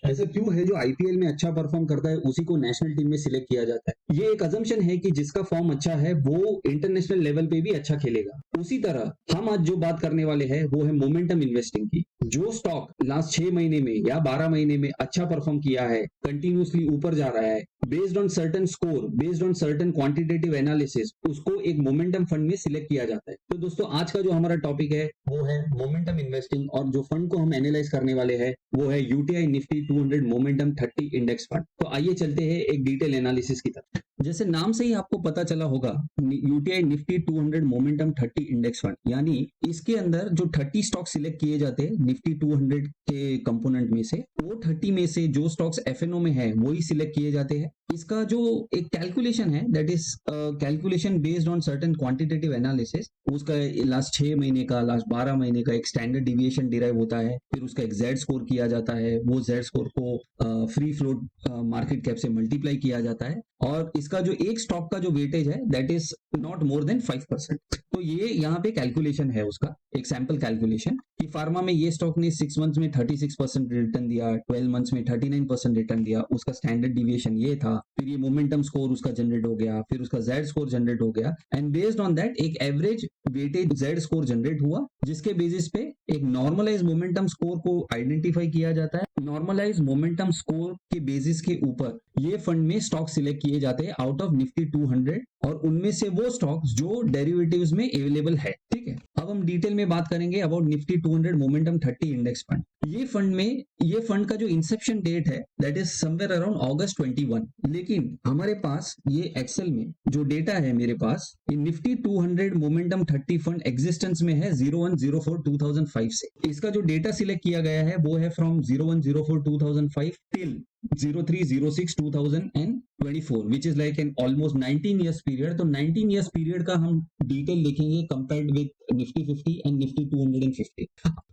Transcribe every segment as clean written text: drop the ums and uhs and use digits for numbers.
ऐसा क्यों है जो आईपीएल में अच्छा परफॉर्म करता है उसी को नेशनल टीम में सिलेक्ट किया जाता है? ये एक अजम्पशन है कि जिसका फॉर्म अच्छा है वो इंटरनेशनल लेवल पे भी अच्छा खेलेगा। उसी तरह हम आज जो बात करने वाले हैं वो है मोमेंटम इन्वेस्टिंग की। जो स्टॉक लास्ट 6 महीने में या 12 महीने में अच्छा परफॉर्म किया है, कंटिन्यूअसली ऊपर जा रहा है, based on certain score, based on certain quantitative analysis, उसको एक मोमेंटम फंड में सिलेक्ट किया जाता है। तो दोस्तों आज का जो हमारा टॉपिक है वो है मोमेंटम इन्वेस्टिंग, और जो फंड को हम एनालाइज करने वाले हैं वो है UTI Nifty 200 momentum 30 index fund. तो आइए चलते हैं एक डिटेल एनालिसिस की तरफ। जैसे नाम से ही आपको पता चला होगा, UTI Nifty 200 momentum 30 index fund, यानी इसके अंदर जो 30 स्टॉक सिलेक्ट किए जाते हैं निफ्टी 200 के कंपोनेंट में से, वो 30 में से जो स्टॉक्स एफएनओ में है वही सिलेक्ट किए जाते हैं। इसका जो एक कैलकुलेशन है, that is calculation based on certain quantitative analysis. उसका लास्ट 6 महीने का, लास्ट 12 महीने का एक स्टैंडर्ड डिविएशन डिराइव होता है, फिर उसका एक जेड स्कोर किया जाता है। वो जेड स्कोर को फ्री फ्लोट मार्केट कैप से मल्टीप्लाई किया जाता है, और इसका जो एक स्टॉक का जो वेटेज है that is not more than 5%। तो ये यहाँ पे कैलकुलेशन है उसका, एक सैंपल कैलकुलेशन, कि फार्मा में ये स्टॉक ने 6 मंथ्स में 36% रिटर्न दिया, 12 मंथ्स में 39% रिटर्न दिया, उसका स्टैंडर्ड डिविएशन ये था। फिर ये मोमेंटम स्कोर उसका जनरेट हो गया, फिर उसका जेड स्कोर जनरेट हो गया, एंड बेस्ड ऑन दैट एक average weightage Z score generate हुआ, जिसके बेसिस पे एक नॉर्मलाइज मोमेंटम स्कोर को आइडेंटिफाई किया जाता है। नॉर्मलाइज मोमेंटम स्कोर के बेसिस के ऊपर ये फंड में स्टॉक सिलेक्ट किए जाते हैं आउट ऑफ निफ्टी 200, और उनमें से वो स्टॉक्स जो डेरिवेटिव्स में अवेलेबल है। ठीक है, अब हम डिटेल में बात करेंगे about Nifty 200 momentum 30 index fund. ये फंड का जो इंसेप्शन डेट है दैट इज समवेयर अराउंड अगस्त 21, लेकिन हमारे पास ये एक्सेल में जो डेटा है मेरे पास, ये निफ्टी 200 मोमेंटम 30 फंड एग्जिस्टेंस में है 01/04/2005 से। इसका जो डेटा सिलेक्ट किया गया है वो है from 01/04/2005 till 03/06/2024, which is like an almost 19 years period। तो 19 years period का हम डिटेल देखेंगे compared with Nifty 50 and Nifty 250।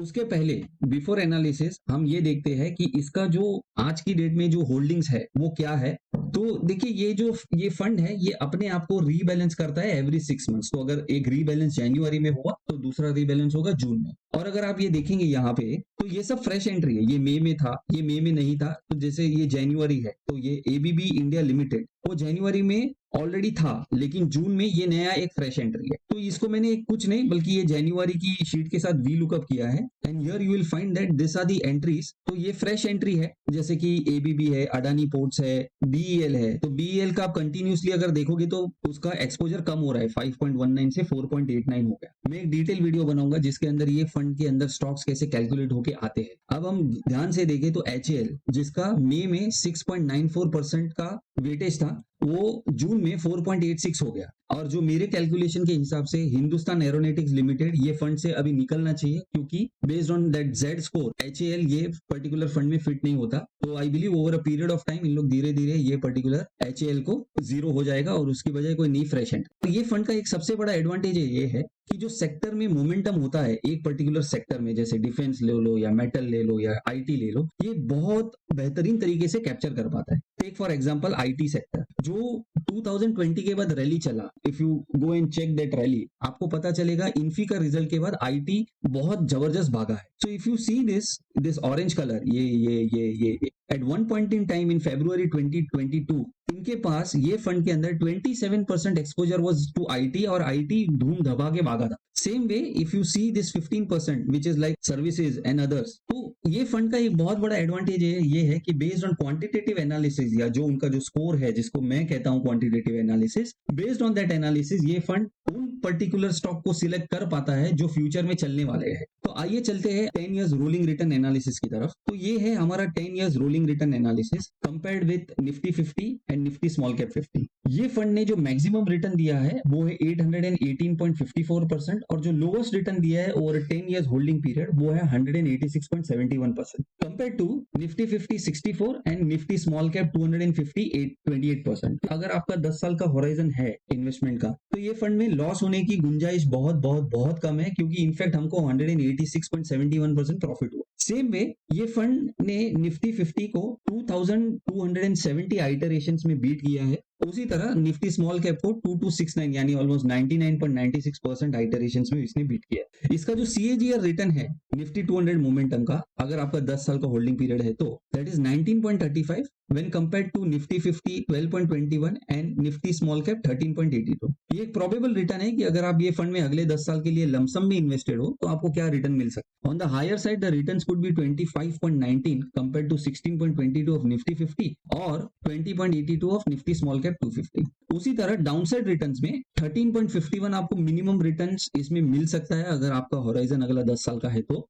उसके पहले बिफोर एनालिसिस हम ये देखते हैं कि इसका जो आज की डेट में जो होल्डिंग्स है वो क्या है। तो देखिए, ये फंड है, ये अपने आप को रीबैलेंस करता है एवरी 6 मंथ्स। तो अगर एक रीबैलेंस जनवरी में हुआ तो दूसरा रीबैलेंस होगा जून में। और अगर आप ये देखेंगे यहाँ पे, तो ये सब फ्रेश एंट्री है। ये मई में था, ये मई में नहीं था। तो जैसे ये जनवरी है, तो ये एबीबी इंडिया लिमिटेड वो जनवरी में ऑलरेडी था, लेकिन जून में ये नया एक फ्रेश एंट्री है। तो इसको मैंने कुछ नहीं बल्कि ये जनवरी की शीट के साथ वी लुकअप किया है, and here you will find that this are the entries. तो ये फ्रेश एंट्री है, जैसे कि एबीबी है, अडानी पोर्ट्स है, बीईएल है। तो बीईएल का आप कंटिन्यूसली अगर देखोगे तो उसका एक्सपोजर कम हो रहा है, 5.19 से 4.89 हो गया। मैं एक डिटेल वीडियो बनाऊंगा जिसके अंदर ये फंड के अंदर स्टॉक्स कैसे कैलकुलेट होके आते हैं। अब हम ध्यान से देखें तो एचएएल, जिसका मई में 6.94% का वेटेज था, वो जून में 4.86 हो गया। और जो मेरे कैलकुलेशन के हिसाब से हिंदुस्तान एरोनॉटिक्स लिमिटेड ये फंड से अभी निकलना चाहिए, क्योंकि based on that Z score HAL ये पर्टिकुलर फंड में फिट नहीं होता। तो I believe over a period of time in लोग धीरे धीरे ये पर्टिकुलर एचएएल को जीरो हो जाएगा और उसकी बजाय कोई नई फ्रेश एंड। तो ये फंड का एक सबसे बड़ा एडवांटेज ये है कि जो सेक्टर में मोमेंटम होता है एक पर्टिकुलर सेक्टर में, जैसे डिफेंस ले लो या मेटल ले लो या आईटी ले लो, ये बहुत बेहतरीन तरीके से कैप्चर कर पाता है। Take for example IT sector, जो 2020 के बाद रैली चला, if you go and check that rally, आपको पता चलेगा इन्फी का रिजल्ट के बाद आईटी बहुत जबरदस्त भागा है। So if you see this orange colour, ये at one point in time in February 2022 इनके पास ये फंड के अंदर 27% एक्सपोजर वाज टू आईटी, और आईटी धूम धबा के भागा था। Same way if you see this 15% which is like services and others, तो ये फंड का एक बहुत बड़ा एडवांटेज ये है कि बेस्ड ऑन क्वांटिटेटिव एनालिसिस, या जो उनका जो स्कोर है जिसको मैं कहता हूं quantitative analysis, based on that analysis ये फंड उन पर्टिकुलर स्टॉक को सिलेक्ट कर पाता है जो फ्यूचर में चलने वाले हैं। तो आइए चलते हैं 10 इयर्स रोलिंग रिटर्न एनालिसिस की तरफ। तो ये है हमारा 10 years rolling return analysis compared with Nifty 50 and Nifty small cap 50। ये फंड ने जो मैक्सिमम रिटर्न दिया है वो है 818.54%, और जो लोएस्ट रिटर्न दिया है ओवर 10 इयर्स होल्डिंग पीरियड वो है 186.71%, compared to Nifty 50 64 and Nifty small cap 250 28%। अगर आपका 10 साल का होराइजन है इन्वेस्टमेंट का, तो ये फंड में लॉस होने की गुंजाइश बहुत बहुत बहुत कम है, क्योंकि इनफैक्ट हमको 186.71% प्रॉफिट हुआ। सेम वे ये फंड ने निफ्टी 50 को 2270 आइटरेशंस में बीट किया है, उसी तरह निफ्टी स्मॉल कैप को 2269 यानी ऑलमोस्ट 99.96% आइटरेशंस में इसने बीट किया। इसका जो सीएजीआर रिटर्न है निफ्टी 200 मोमेंटम का, अगर आपका 10 साल का होल्डिंग पीरियड है तो that is 19.35 when compared to Nifty 50 12.21 and Nifty small cap 13.82। ये एक प्रोबेबल रिटर्न है कि अगर आप ये फंड में अगले 10 साल के लिए लमसम में इन्वेस्टेड हो तो आपको क्या रिटर्न मिल सकता है। On the higher side the returns could be 25.19 compared to 16.22 of Nifty 50 और 20.82 of Nifty small cap 250। उसी तरह डाउनसाइड रिटर्न्स में 13.51 आपको मिनिमम रिटर्न्स इसमें मिल सकता है अगर आपका होराइजन अगला 10 साल का है तो,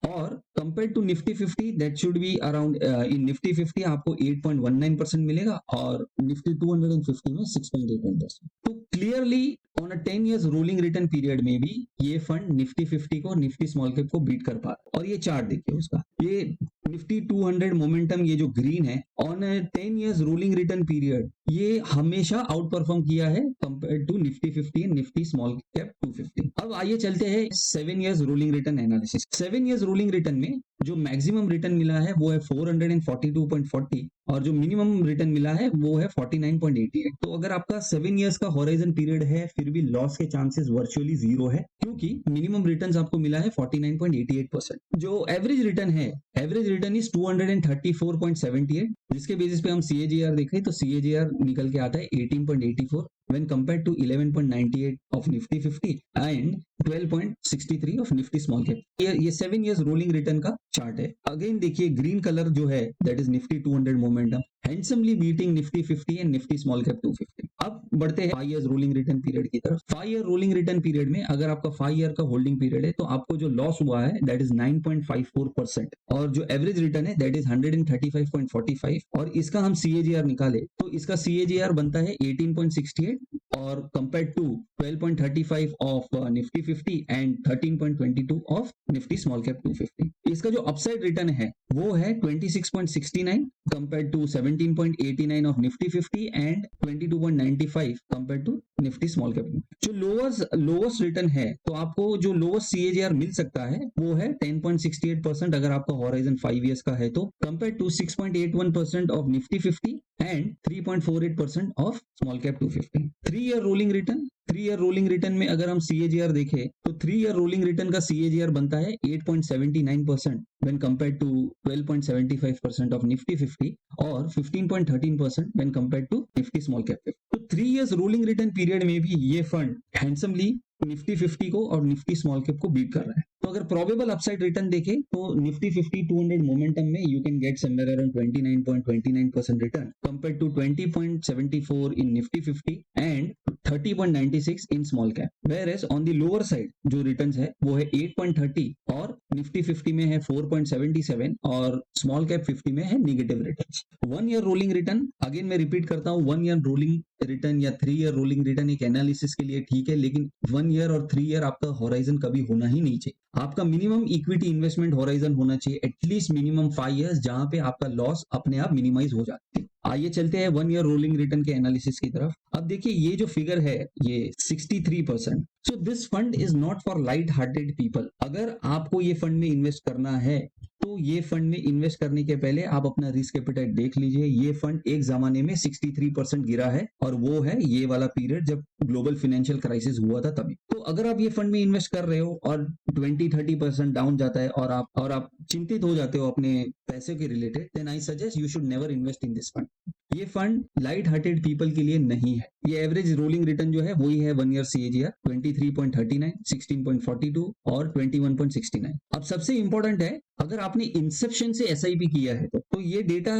और compare to Nifty 50 that should be around, in Nifty 50 आपको 8.19% मिलेगा और निफ्टी 250 में 6.81%। तो clearly on a 10 years rolling return period में भी ये फंड निफ्टी 50 को निफ्टी स्मॉल कैप को बीट कर पा रहा है। और ये चार्ट देखिए उसका, ये निफ्टी 200 मोमेंटम ये जो ग्रीन है on 10 years rolling return period ये हमेशा आउट परफॉर्म किया है compare to Nifty 50 and Nifty small cap 250। अब आइए चलते हैं 7 years rolling return analysis. 7 years rolling return में जो मैक्सिमम रिटर्न मिला है वो है 442.40 और जो मिनिमम रिटर्न मिला है वो है 49.88। तो अगर आपका 7 इयर्स का होराइजन पीरियड है फिर भी लॉस के चांसेस वर्चुअली जीरो है, क्योंकि मिनिमम रिटर्न्स आपको मिला है 49.88%। जो एवरेज रिटर्न है, एवरेज रिटर्न इज 234.78, जिसके बेसिस पे हम सीएजीआर देखें तो सीएजीआर निकल के आता है 18.84 when compared to 11.98 of Nifty 50 and 12.63 of Nifty small cap। ये 7 years rolling रिटर्न का चार्ट है। अगेन देखिए ग्रीन कलर जो है that is Nifty 200 momentum handsomely beating Nifty 50 and Nifty small cap 250। अब बढ़ते हैं 5 इयर्स रोलिंग रिटर्न पीरियड की तरफ। 5 ईयर रोलिंग रिटर्न पीरियड में अगर आपका 5 ईयर का होल्डिंग पीरियड है तो आपको जो लॉस हुआ है दैट इज 9.54% और जो एवरेज रिटर्न है दैट इज 135.45 और इसका हम सीएजीआर निकाले तो इसका सीएजीआर बनता है 18.68 और compare to 12.35 of Nifty 50 and 13.22 of Nifty small cap 250। इसका जो अपसाइड रिटर्न है वो है 26.69 compare to 17.89 of Nifty 50 and 22.95 compare to Nifty small cap. जो लोवेस्ट रिटर्न है तो आपको जो लोवेस्ट सीएजीआर मिल सकता है वो है 10.68% अगर आपका होराइजन 5 इयर्स का है तो, compare to 6.81% of Nifty 50 and 3.48% of small cap 250। 3 year rolling return, 3 year rolling return में अगर हम सीएजीआर देखें तो 3 ईयर रोलिंग रिटर्न का सीएजीआर बनता है 8.79% when compare to 12.75% of Nifty 50 और 15.13% when compare to Nifty small cap 50। तो 3 इयर्स रोलिंग रिटर्न पीरियड में भी ये फंड हैंडसमली निफ्टी 50 को और निफ्टी स्मॉल कैप को बीट कर रहा है। तो अगर प्रोबेबल अपसाइड रिटर्न देखें तो निफ्टी 50 200 मोमेंटम में you can get somewhere around 29.29% return compare to 20.74 in Nifty 50 and 30.96 in small cap, whereas on the lower side जो रिटर्न्स है वो है 8.30 और निफ्टी 50 में है 4.77 और स्मॉल कैप 50 में है negative returns. 1 year rolling return, again मैं रिपीट करता हूं, 1 ईयर रोलिंग रिटर्न या 3 ईयर रोलिंग रिटर्न एक एनालिसिस के लिए ठीक है, लेकिन 1 ईयर और 3 ईयर आपका होराइजन कभी होना ही नहीं चाहिए। आपका मिनिमम इक्विटी इन्वेस्टमेंट होराइजन होना चाहिए एटलीस्ट मिनिमम 5 इयर्स, जहां पे आपका लॉस अपने आप मिनिमाइज हो जाती है। आइए चलते हैं 1 ईयर रोलिंग रिटर्न के एनालिसिस की तरफ। अब देखिए ये जो फिगर है ये 63%। So this fund is not for light hearted people. अगर आपको ये फंड में इन्वेस्ट करना है तो ये फंड में इन्वेस्ट करने के पहले आप अपना रिस्क एपेटाइट देख लीजिए। ये फंड एक जमाने में 63% गिरा है और वो है ये वाला पीरियड जब ग्लोबल फाइनेंशियल क्राइसिस हुआ था तभी। तो अगर आप ये फंड में इन्वेस्ट कर रहे हो और 20-30% डाउन जाता है और आप चिंतित हो जाते हो अपने पैसे के related, then I suggest you should never invest in this fund. ये फंड लाइट हार्टेड पीपल के लिए नहीं है। ये एवरेज रोलिंग रिटर्न जो है वही है 1 ईयर सीएजीआर 23.39, 16.42 और 21.69। अब सबसे इंपॉर्टेंट है, अगर आपने इंसेप्शन से एसआईपी किया है तो ये डेटा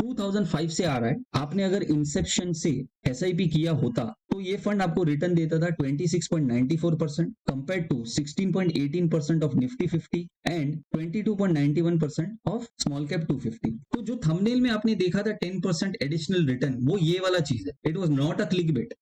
2005 से आ रहा है। आपने अगर इंसेप्शन से एसआईपी किया होता तो ये फंड आपको रिटर्न देता था 26.94% compare to 16.18% of Nifty 50 and 22.91% of small cap 250। तो जो थंबनेल में आपने देखा था 10% एडिशनल रिटर्न, वो ये वाला चीज है। It was not a clickbait.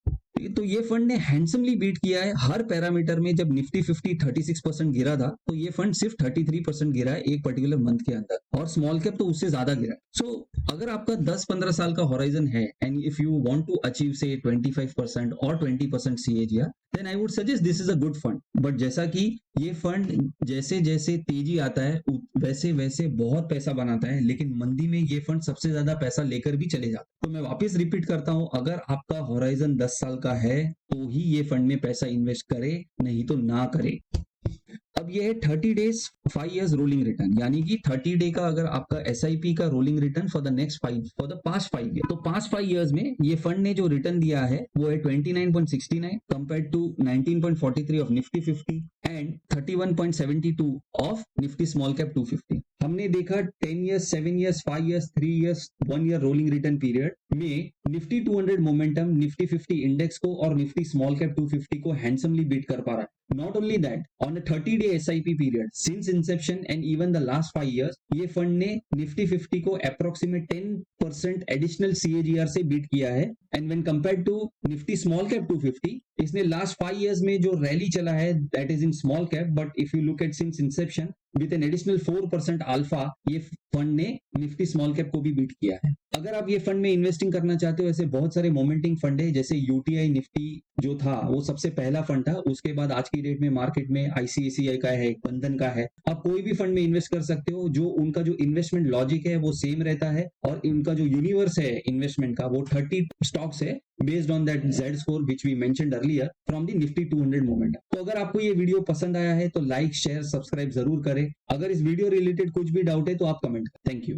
तो ये फंड ने हैंडसमली बीट किया है हर पैरामीटर में। जब निफ्टी 50 36% गिरा था तो ये फंड सिर्फ 33% गिरा है एक पर्टिकुलर मंथ के अंदर, और स्मॉल कैप तो उससे ज्यादा गिरा है। सो अगर आपका 10-15 साल का होराइजन है and if you want to achieve say 25% और 20% CAGR, then I would suggest this is a good fund. But जैसा कि ये फंड जैसे जैसे तेजी आता है वैसे वैसे बहुत पैसा बनाता है, लेकिन मंदी में ये फंड सबसे ज्यादा पैसा लेकर भी चले जाता है। तो मैं वापस रिपीट करता हूं, अगर आपका होराइजन 10 साल का है तो ही ये फंड में पैसा इन्वेस्ट करे, नहीं तो ना करे। अब ये है 30 डेज 5 इयर्स रोलिंग रिटर्न, यानी कि 30 डे का अगर आपका एसआईपी का rolling return for the next 5 for the past 5 year, तो पास्ट 5 इयर्स में ये फंड ने जो रिटर्न दिया है वो है 29.69 compare to 19.43 of Nifty 50 and 31.72 of Nifty small cap 250। हमने देखा 10 years, 7 years, 5 years, 3 years, 1 year rolling return period में निफ्टी 200 मोमेंटम निफ्टी 50 इंडेक्स को और निफ्टी स्मॉल कैप 250 को हैंडसमली बीट कर पा रहा है। Not only that, on a 30-day SIP period, since inception and even the last 5 years, ये फंड ने निफ्टी 50 को अप्रोक्सीमेट 10% एडिशनल CAGR से बीट किया है। And when compared to Nifty small cap 250, इसने लास्ट 5 इयर्स में जो रैली चला है that is in small cap, but if you look at since Inception with an additional 4% alpha, ये फंड ने निफ्टी स्मॉल कैप को भी बीट किया है। अगर आप ये फंड में इन्वेस्टिंग करना चाहते हो, ऐसे बहुत सारे मोमेंटिंग फंड है, जैसे यूटीआई निफ्टी जो था वो सबसे पहला फंड था, उसके बाद आज की डेट में मार्केट में आईसीआईसीआई का है, बंधन का है। आप कोई भी फंड में इन्वेस्ट कर सकते हो, जो उनका जो इन्वेस्टमेंट लॉजिक है वो सेम रहता है, और इनका जो यूनिवर्स है इन्वेस्टमेंट का वो 30 स्टॉक्स है based on that Z score which we mentioned earlier from the Nifty 200 momentum। तो अगर आपको ये वीडियो पसंद आया है तो लाइक शेयर सब्सक्राइब जरूर करें। अगर इस वीडियो रिलेटेड कुछ भी डाउट है तो आप कमेंट करें। Thank you.